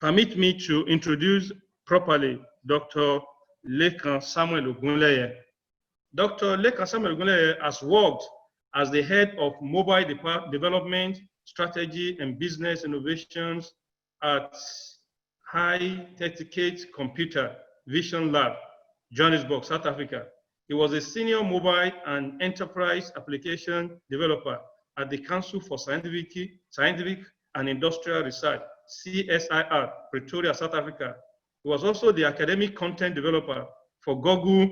Permit me to introduce properly Dr. Olalekan Samuel Ogunleye. Dr. Olalekan Samuel Ogunleye has worked as the head of mobile development, strategy, and business innovations at High Technicate Computer Vision Lab, Johannesburg, South Africa. He was a senior mobile and enterprise application developer at the Council for Scientific and Industrial Research, CSIR, Pretoria, South Africa. He was also the academic content developer for Google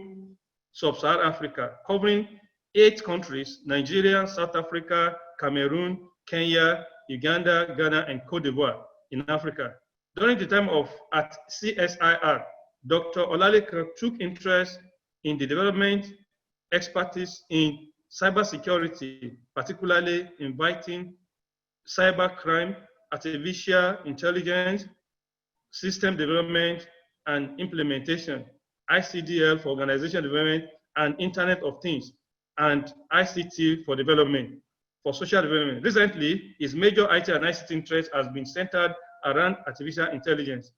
Sub-Saharan Africa, covering 8 countries: Nigeria, South Africa, Cameroon, Kenya, Uganda, Ghana, and Cote d'Ivoire in Africa. During the time at CSIR, Dr. Olalekan took interest in the development expertise in cybersecurity, particularly inviting cybercrime, artificial intelligence, system development and implementation, ICDL for organization development and Internet of Things, and ICT for development, for social development. Recently, his major IT and ICT interest has been centered around artificial intelligence,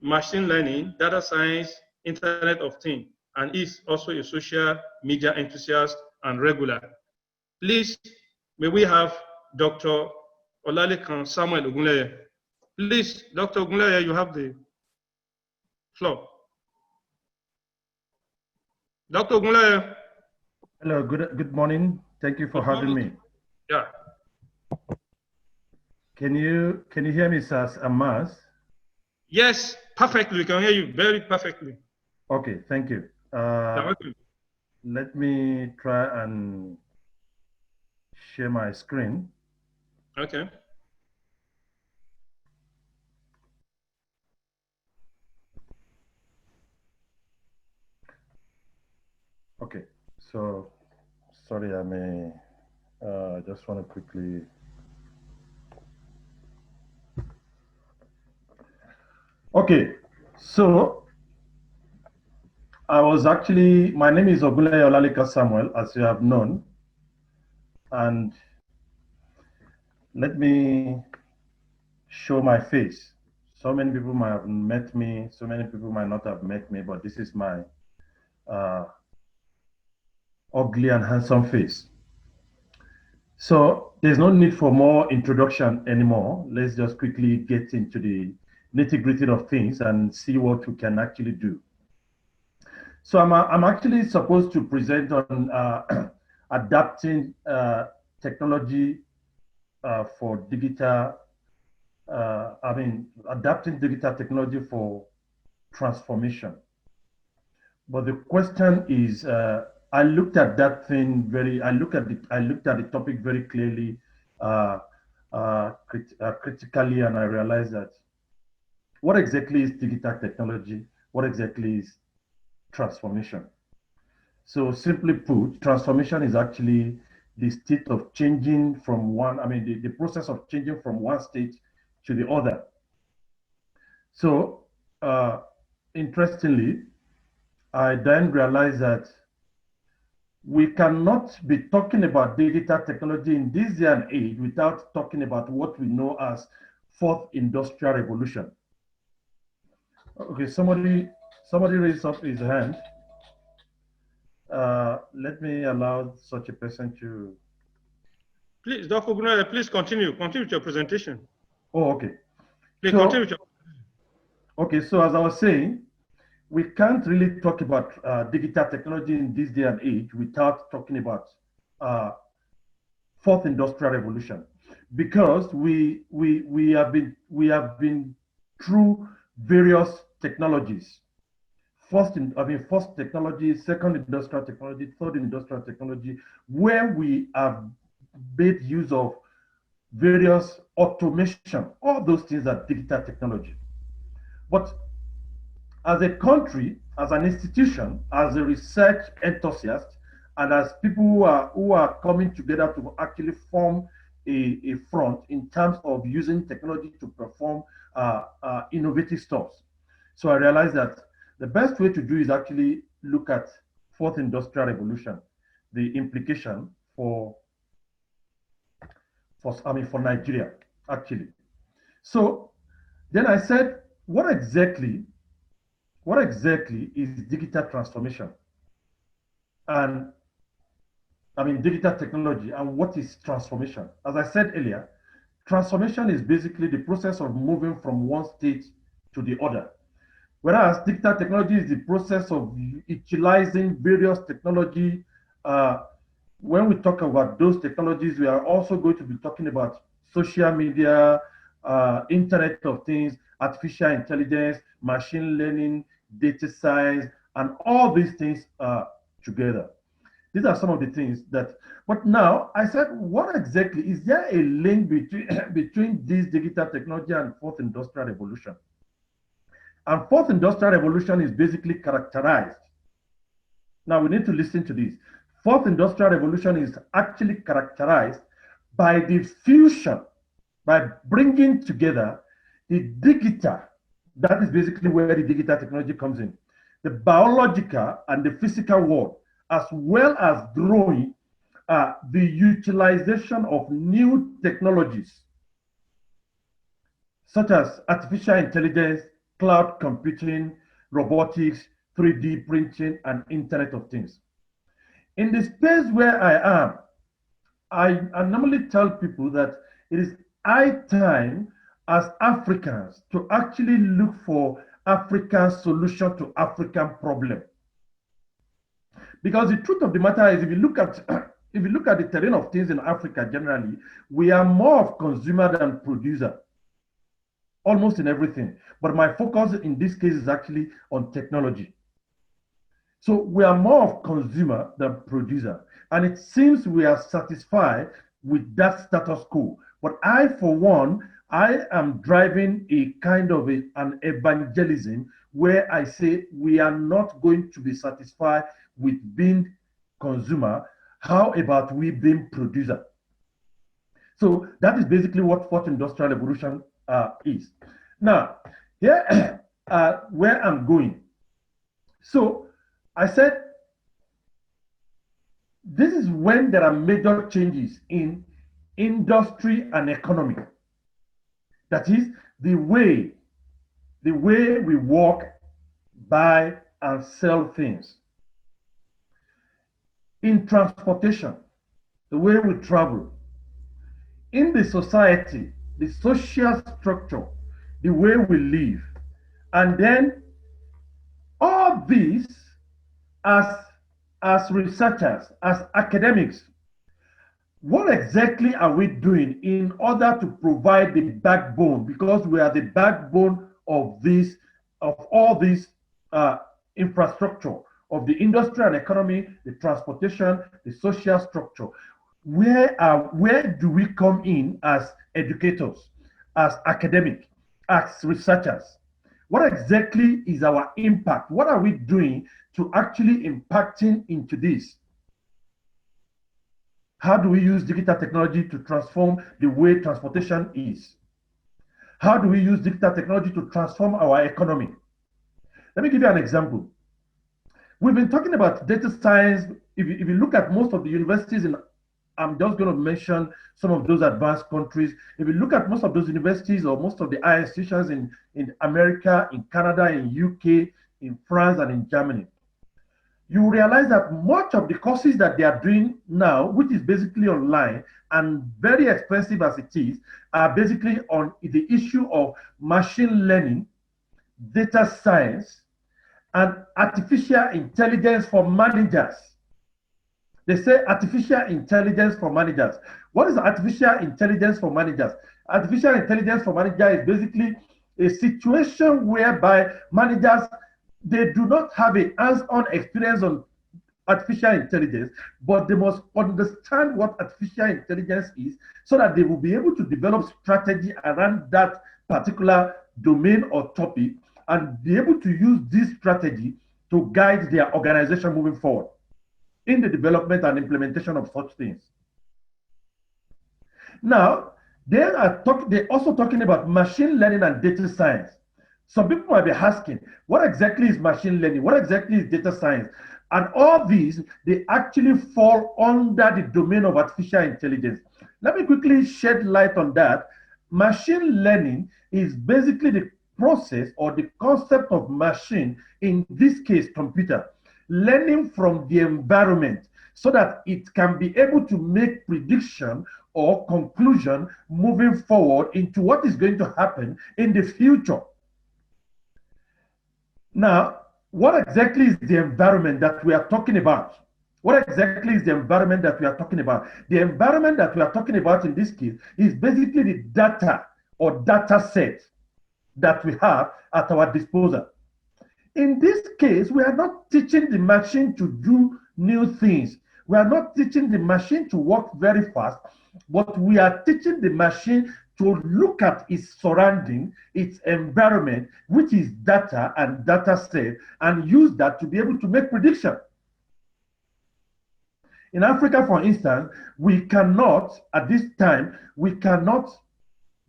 machine learning, data science, Internet of Things, and is also a social media enthusiast and regular. Please, may we have Dr. Olalekan Samuel Ogunleye. Please, Dr. Ogunleye, you have the floor. Dr. Ogunleye. Hello, good morning. Thank you for having me. Yeah. Can you hear me, Sir Amas? Yes, perfectly. We can hear you very perfectly. Okay, thank you. Let me try and share my screen. Okay. Okay, so sorry, I may just want to quickly. Okay, so my name is Ogunleye Olalekan Samuel, as you have known, and let me show my face. So many people might have met me, so many people might not have met me, but this is my ugly and handsome face. So there's no need for more introduction anymore. Let's just quickly get into the nitty-gritty of things and see what we can actually do. So I'm actually supposed to present on adapting technology for digital, adapting digital technology for transformation. But the question is, I looked at that thing I looked at the topic very clearly, critically, and I realized that what exactly is digital technology? What exactly is transformation? So simply put, transformation is actually the state of changing from one, the process of changing from one state to the other. So interestingly, I then realized that we cannot be talking about digital technology in this day and age without talking about what we know as fourth industrial revolution. Okay, somebody raised up his hand. Let me allow such a person to. Please, Dr. Ogunleye, please continue with your presentation. Oh, okay. Please continue with your. Okay, so as I was saying, we can't really talk about digital technology in this day and age without talking about fourth industrial revolution, because we have been through various technologies. First technology, second industrial technology, third industrial technology, where we have made use of various automation. All those things are digital technology. But as a country, as an institution, as a research enthusiast, and as people who are coming together to actually form a front in terms of using technology to perform innovative stuff. So I realized that the best way to do is actually look at fourth industrial revolution, the implication for Nigeria, actually. So Then I said, what exactly is digital transformation? And I mean, digital technology, and what is transformation? As I said earlier, transformation is basically the process of moving from one state to the other. Whereas digital technology is the process of utilizing various technology. Uh, when we talk about those technologies, we are also going to be talking about social media, Internet of Things, artificial intelligence, machine learning, data science, and all these things together. These are some of the things that, but now I said, what exactly, is there a link between, between this digital technology and fourth industrial revolution? And fourth industrial revolution is basically characterized. Now we need to listen to this. Fourth industrial revolution is actually characterized by the fusion, by bringing together the digital, that is basically where the digital technology comes in, the biological and the physical world, as well as growing the utilization of new technologies, such as artificial intelligence, cloud computing, robotics, 3D printing, and Internet of Things. In the space where I am, I normally tell people that it is high time as Africans to actually look for African solution to African problem. Because the truth of the matter is, if you look at if you look at the terrain of things in Africa generally, we are more of consumer than producer, almost in everything. But my focus in this case is actually on technology. So we are more of consumer than producer. And it seems we are satisfied with that status quo. But I, for one, I am driving a kind of an evangelism where I say we are not going to be satisfied with being consumer. How about we being producer? So that is basically what fourth industrial revolution is. Now, here where I'm going. So I said, this is when there are major changes in industry and economy. That is the way we work, buy, and sell things. In transportation, the way we travel. In the society, the social structure, the way we live. And then all these, as researchers, as academics, what exactly are we doing in order to provide the backbone? Because we are the backbone of this, of all this infrastructure, of the industry and economy, the transportation, the social structure. Where do we come in as educators, as academic, as researchers? What exactly is our impact? What are we doing to actually impacting into this? How do we use digital technology to transform the way transportation is? How do we use digital technology to transform our economy? Let me give you an example. We've been talking about data science. If you look at most of the universities in, I'm just going to mention some of those advanced countries. If you look at most of those universities or most of the higher institutions in America, in Canada, in UK, in France, and in Germany, you realize that much of the courses that they are doing now, which is basically online and very expensive as it is, are basically on the issue of machine learning, data science, and artificial intelligence for managers. They say artificial intelligence for managers. What is artificial intelligence for managers? Artificial intelligence for managers is basically a situation whereby managers, they do not have a hands-on experience on artificial intelligence, but they must understand what artificial intelligence is so that they will be able to develop strategy around that particular domain or topic and be able to use this strategy to guide their organization moving forward in the development and implementation of such things. Now, they're also talking about machine learning and data science. Some people might be asking, what exactly is machine learning? What exactly is data science? And all these, they actually fall under the domain of artificial intelligence. Let me quickly shed light on that Machine learning is basically the process or the concept of machine, in this case, computer, learning from the environment so that it can be able to make prediction or conclusion moving forward into what is going to happen in the future. Now, what exactly is the environment that we are talking about? What exactly is the environment that we are talking about? The environment that we are talking about in this case is basically the data or data set that we have at our disposal. In this case, we are not teaching the machine to do new things. We are not teaching the machine to work very fast, but we are teaching the machine to look at its surrounding, its environment, which is data and data set, and use that to be able to make prediction. In Africa, for instance, we cannot, at this time, we cannot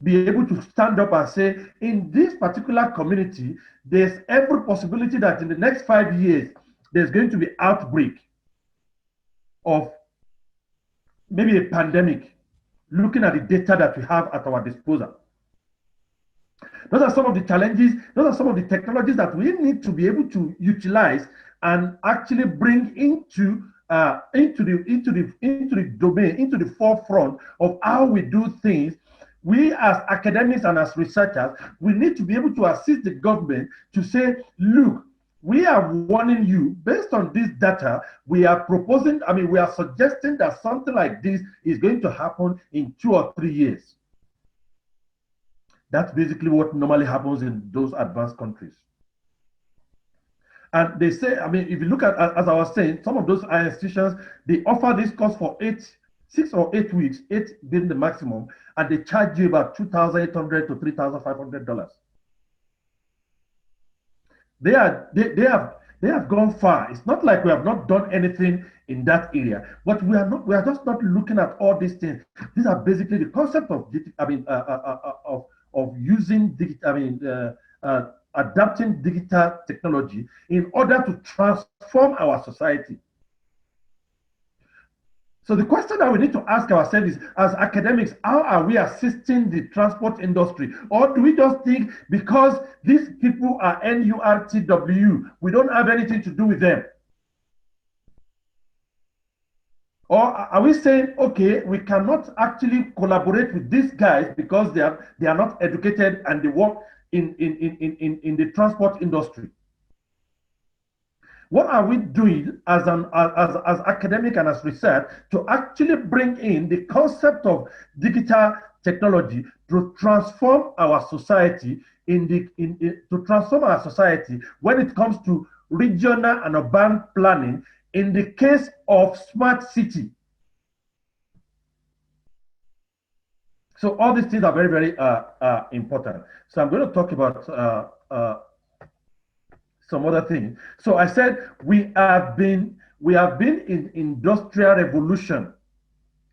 be able to stand up and say, in this particular community, there's every possibility that in the next 5 years, there's going to be outbreak of maybe a pandemic, looking at the data that we have at our disposal. Those are some of the challenges, those are some of the technologies that we need to be able to utilize and actually bring into the domain, into the forefront of how we do things. We as academics and as researchers, we need to be able to assist the government to say, look, we are warning you based on this data. We are proposing, we are suggesting that something like this is going to happen in 2 or 3 years. That's basically what normally happens in those advanced countries. And they say, if you look at, as I was saying, some of those institutions, they offer this course for 6 or 8 weeks, 8 being the maximum, and they charge you about $2,800 to $3,500. They have gone far. It's not like we have not done anything in that area, but we are just not looking at all these things. These are basically the concept of using adapting digital technology in order to transform our society. So the question that we need to ask ourselves is, as academics, how are we assisting the transport industry? Or do we just think because these people are NURTW, we don't have anything to do with them? Or are we saying, okay, we cannot actually collaborate with these guys because they are not educated and they work in the transport industry? What are we doing as academic and as research to actually bring in the concept of digital technology to transform our society to transform our society when it comes to regional and urban planning in the case of smart city? So all these things are very, very important. So I'm going to talk about some other things. So I said we have been in industrial revolution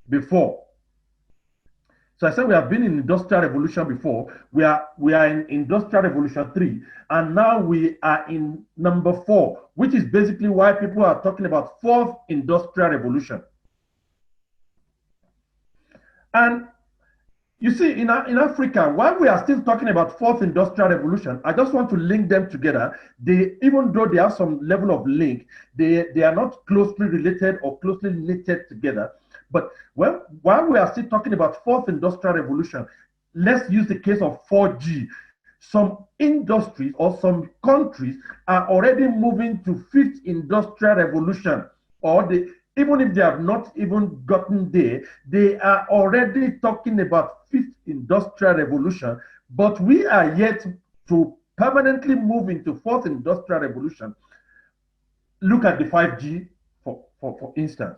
before. So I said we have been in industrial revolution before. We are in industrial revolution 3, and now we are in number 4, which is basically why people are talking about 4th industrial revolution. And you see, in Africa, while we are still talking about 4th industrial revolution, I just want to link them together. Even though they have some level of link, they are not closely related or closely knitted together. But while we are still talking about 4th industrial revolution, let's use the case of 4G. Some industries or some countries are already moving to 5th industrial revolution, or even if they have not even gotten there, they are already talking about 5th industrial revolution, but we are yet to permanently move into 4th industrial revolution. Look at the 5G, for instance.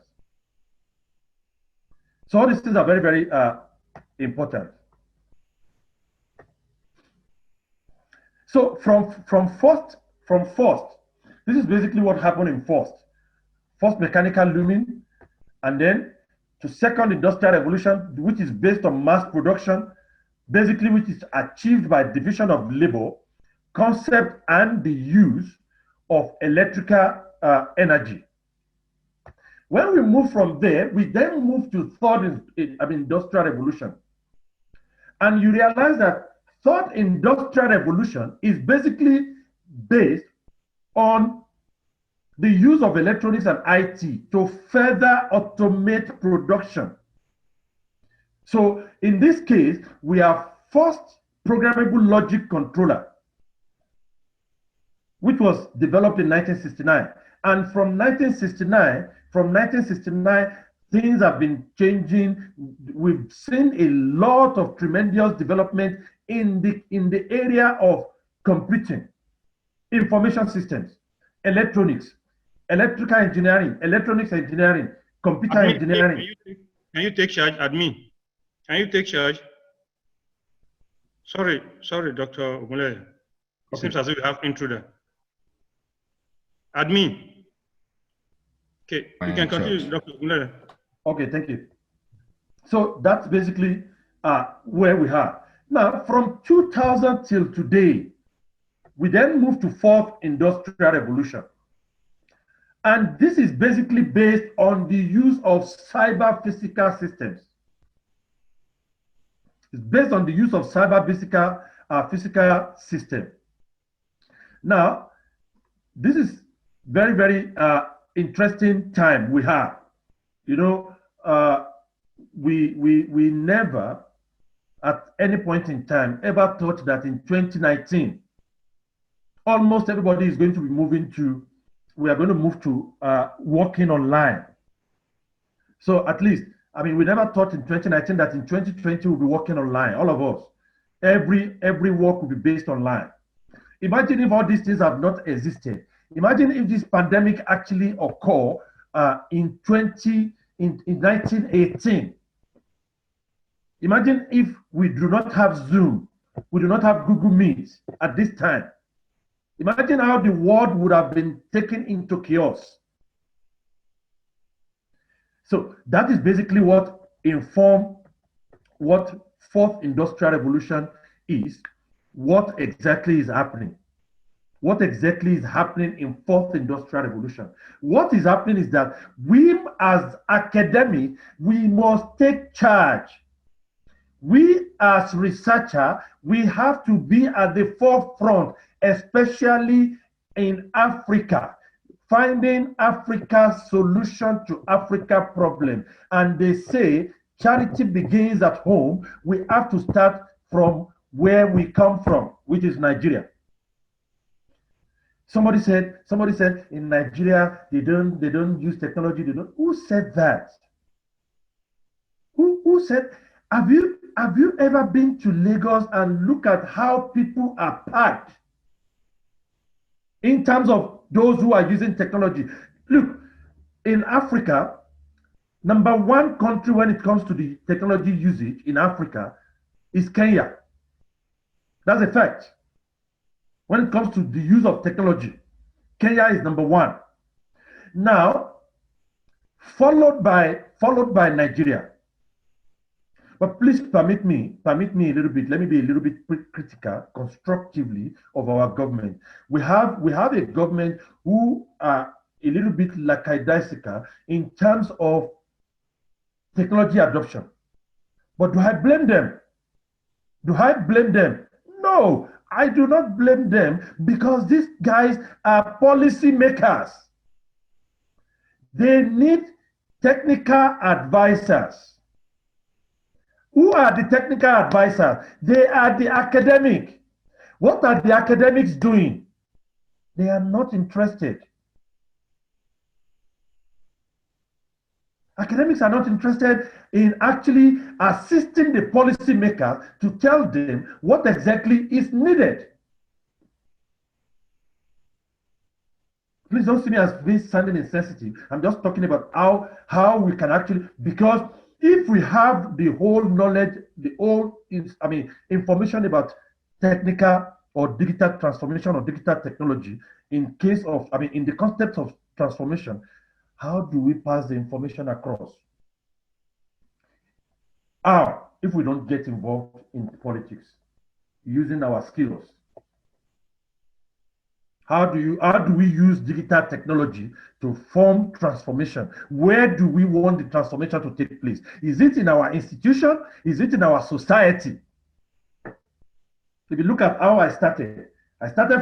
So all these things are very, very important. So from first, this is basically what happened in first mechanical looming, and then to 2nd industrial revolution, which is based on mass production, basically which is achieved by division of labor, concept, and the use of electrical energy. When we move from there, we then move to 3rd industrial revolution. And you realize that third industrial revolution is basically based on the use of electronics and IT to further automate production. So in this case, we have first programmable logic controller, which was developed in 1969. And from 1969, things have been changing. We've seen a lot of tremendous development in the area of computing, information systems, electronics, electrical engineering, electronics engineering, computer engineering. Can you take charge, admin? Can you take charge? Sorry, Dr. Ogunleye. It seems as if we have intruder. Admin. Okay, you can continue, Dr. Ogunleye. Okay, thank you. So that's basically where we are. Now, from 2000 till today, we then move to fourth industrial revolution. And this is basically based on the use of cyber physical systems. It's based on the use of cyber physical system. Now, this is very, very interesting time we have. You know, we never at any point in time ever thought that in 2019, almost everybody is going to be we are going to move to working online. So at least, I mean, we never thought in 2019 that in 2020 we'll be working online, all of us. Every work will be based online. Imagine if all these things have not existed. Imagine if this pandemic actually occurred in 1918. Imagine if we do not have Zoom, we do not have Google Meet at this time. Imagine how the world would have been taken into chaos. So that is basically what informed what fourth industrial revolution is, what exactly is happening. What exactly is happening in fourth industrial revolution? What is happening is that we as academics, we must take charge. We as researchers, we have to be at the forefront, especially in Africa, finding Africa's solution to Africa problem. And they say charity begins at home. We have to start from where we come from, which is Nigeria. Somebody said in Nigeria they don't use technology. Who said that? Who said? Have you ever been to Lagos and look at how people are packed in terms of those who are using technology? Look, in Africa, number one country when it comes to the technology usage in Africa is Kenya. That's a fact. When it comes to the use of technology, Kenya is number one. Now, followed by Nigeria. But please permit me a little bit. Let me be a little bit critical, constructively of our government. We have a government who are a little bit lackadaisical in terms of technology adoption. But do I blame them? No, I do not blame them, because these guys are policy makers. They need technical advisors. Who are the technical advisors? They are the academic. What are the academics doing? They are not interested. Academics are not interested in actually assisting the policymakers to tell them what exactly is needed. Please don't see me as being sounding insensitive. I'm just talking about how we can actually, because if we have the whole knowledge, information about technical or digital transformation or digital technology, in the concept of transformation, how do we pass the information across? How? If we don't get involved in politics, using our skills. How do we use digital technology to form transformation? Where do we want the transformation to take place? Is it in our institution? Is it in our society? If you look at how I started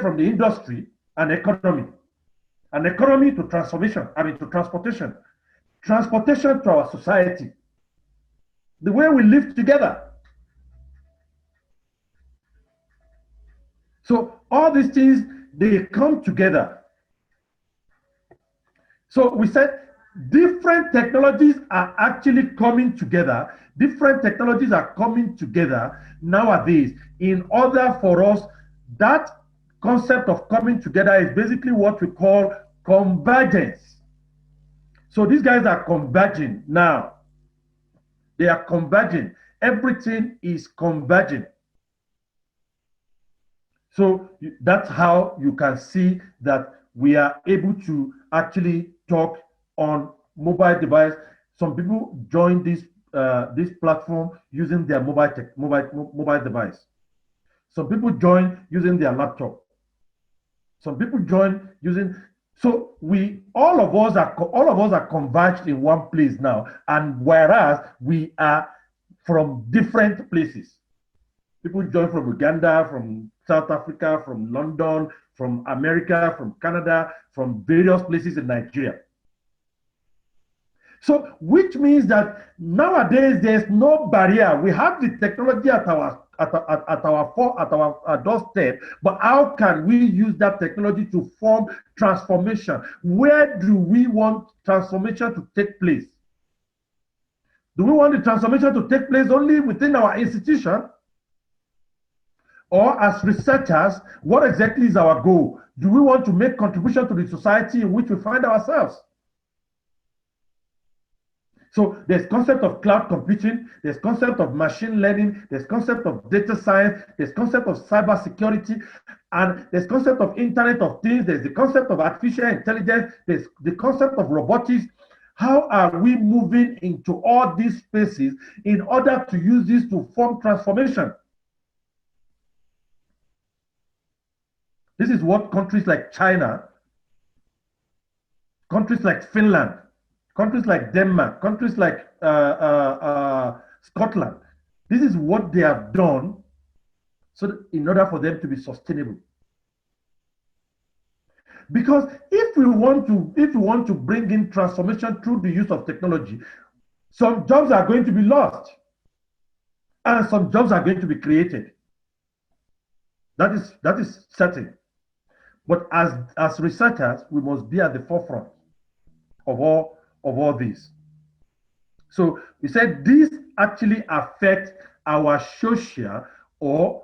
from the industry and economy to transformation, to transportation, transportation to our society, the way we live together. So all these things, they come together. So we said different technologies are actually coming together. Different technologies are coming together nowadays in order for us. That concept of coming together is basically what we call convergence. So these guys are converging now. They are converging. Everything is converging. So that's how you can see that we are able to actually talk on mobile device. Some people join this platform using their mobile device. Some people join using their laptop. Some people join using. So all of us are converged in one place now, and whereas we are from different places. People join from Uganda, from South Africa, from London, from America, from Canada, from various places in Nigeria. So, which means that nowadays there's no barrier. We have the technology at our doorstep, but how can we use that technology to form transformation? Where do we want transformation to take place? Do we want the transformation to take place only within our institution? Or as researchers, what exactly is our goal? Do we want to make contribution to the society in which we find ourselves? So there's concept of cloud computing, there's concept of machine learning, there's concept of data science, there's concept of cyber security, and there's concept of Internet of Things, there's the concept of artificial intelligence, there's the concept of robotics. How are we moving into all these spaces in order to use this to form transformation? This is what countries like China, countries like Finland, countries like Denmark, countries like Scotland, this is what they have done so that in order for them to be sustainable. Because if we want to bring in transformation through the use of technology, some jobs are going to be lost and some jobs are going to be created. That is certain. But as researchers, we must be at the forefront of all this. So we said these actually affect our social or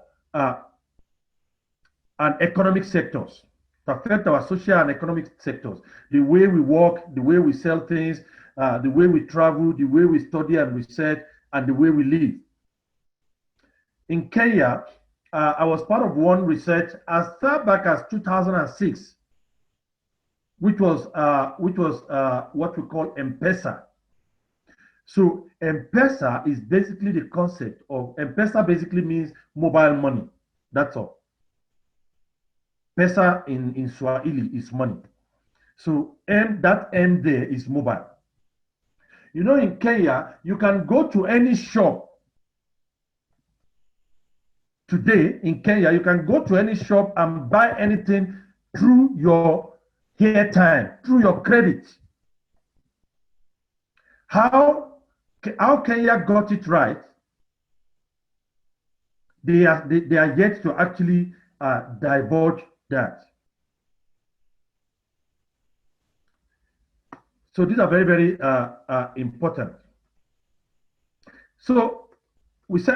and economic sectors. Affect our social and economic sectors. The way we work, the way we sell things, the way we travel, the way we study and research, and the way we live. In Kenya, I was part of one research as far back as 2006, which was what we call M-Pesa. So M-Pesa is basically the concept of M-Pesa basically means mobile money. That's all. Pesa in Swahili is money. So that M there is mobile. You know, in Kenya, you can go to any shop. Today in Kenya, you can go to any shop and buy anything through your airtime, through your credit. How Kenya got it right? They are yet to actually divulge that. So these are very, very important. So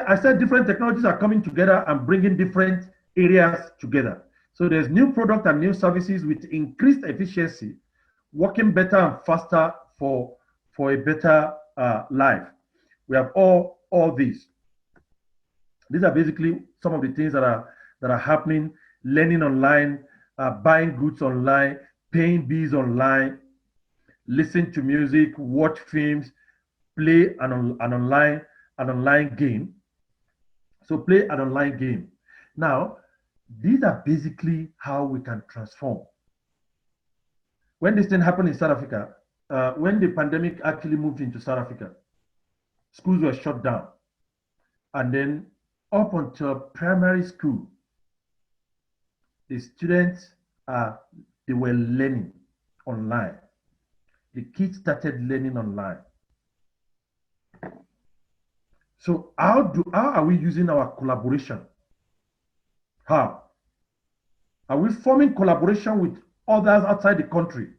I said different technologies are coming together and bringing different areas together. So there's new product and new services with increased efficiency, working better and faster for a better life. We have all these. These are basically some of the things that are happening: learning online, buying goods online, paying bills online, listen to music, watch films, play an online game. So play an online game. Now, these are basically how we can transform. When this thing happened in South Africa, when the pandemic actually moved into South Africa, schools were shut down. And then up until primary school, the students they were learning online. The kids started learning online. So how are we using our collaboration? How? Are we forming collaboration with others outside the country?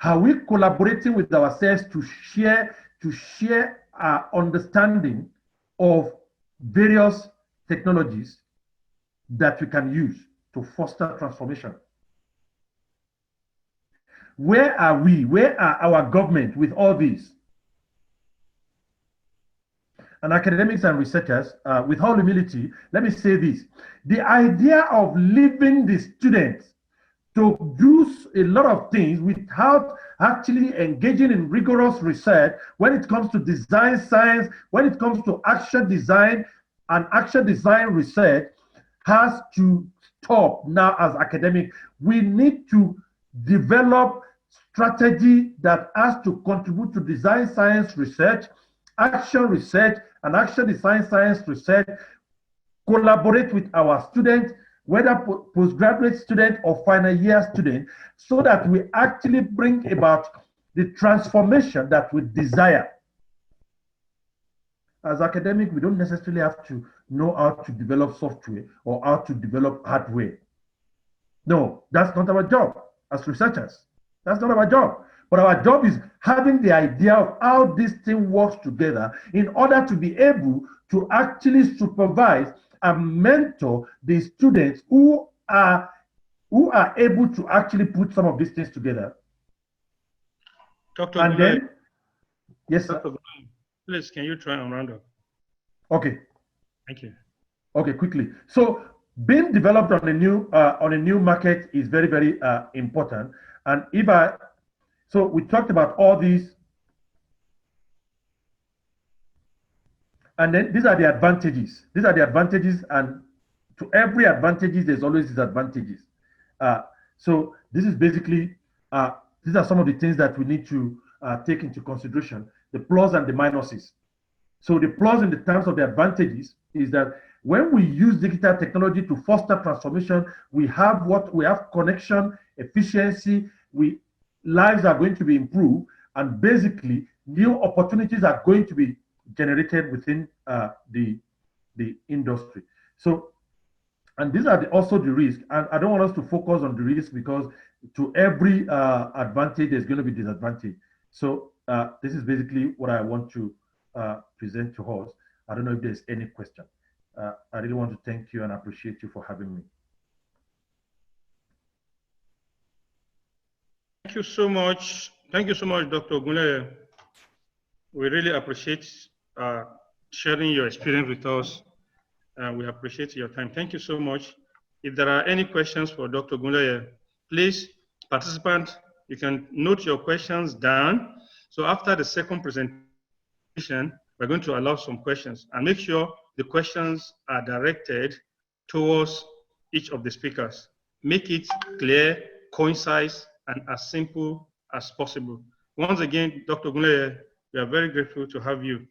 Are we collaborating with ourselves to share our understanding of various technologies that we can use to foster transformation? Where are we? Where are our government with all this? And academics and researchers, with all humility, let me say this. The idea of leaving the students to do a lot of things without actually engaging in rigorous research when it comes to design science, when it comes to action design and action design research has to stop now as academic. We need to develop strategy that has to contribute to design science research, action research, and action design science research, collaborate with our students, whether postgraduate student or final year student, so that we actually bring about the transformation that we desire. As academics, we don't necessarily have to know how to develop software or how to develop hardware. No, that's not our job as researchers. That's not our job. But our job is having the idea of how this thing works together in order to be able to actually supervise and mentor the students who are able to actually put some of these things together. Dr. And Ogunleye, then, yes, sir. Dr. Ogunleye, please, can you try and round up? Okay. Thank you. Okay, quickly. So being developed on a new market is very, very important. And so we talked about all these, and then these are the advantages. These are the advantages, and to every advantages, there's always disadvantages. So this is basically, these are some of the things that we need to take into consideration, the plus and the minuses. So the plus in the terms of the advantages is that when we use digital technology to foster transformation, we have connection, efficiency, lives are going to be improved, and basically new opportunities are going to be generated within the industry. So, and these are also the risks, and I don't want us to focus on the risk because to every advantage there's going to be disadvantage. So this is basically what I want to present to us. I don't know if there's any question. I really want to thank you and appreciate you for having me. Thank you so much. Thank you so much, Dr. Ogunleye. We really appreciate sharing your experience with us. We appreciate your time. Thank you so much. If there are any questions for Dr. Ogunleye, please, participants, you can note your questions down. So after the second presentation, we're going to allow some questions, and make sure the questions are directed towards each of the speakers. Make it clear, concise, and as simple as possible. Once again, Dr. Ogunleye, we are very grateful to have you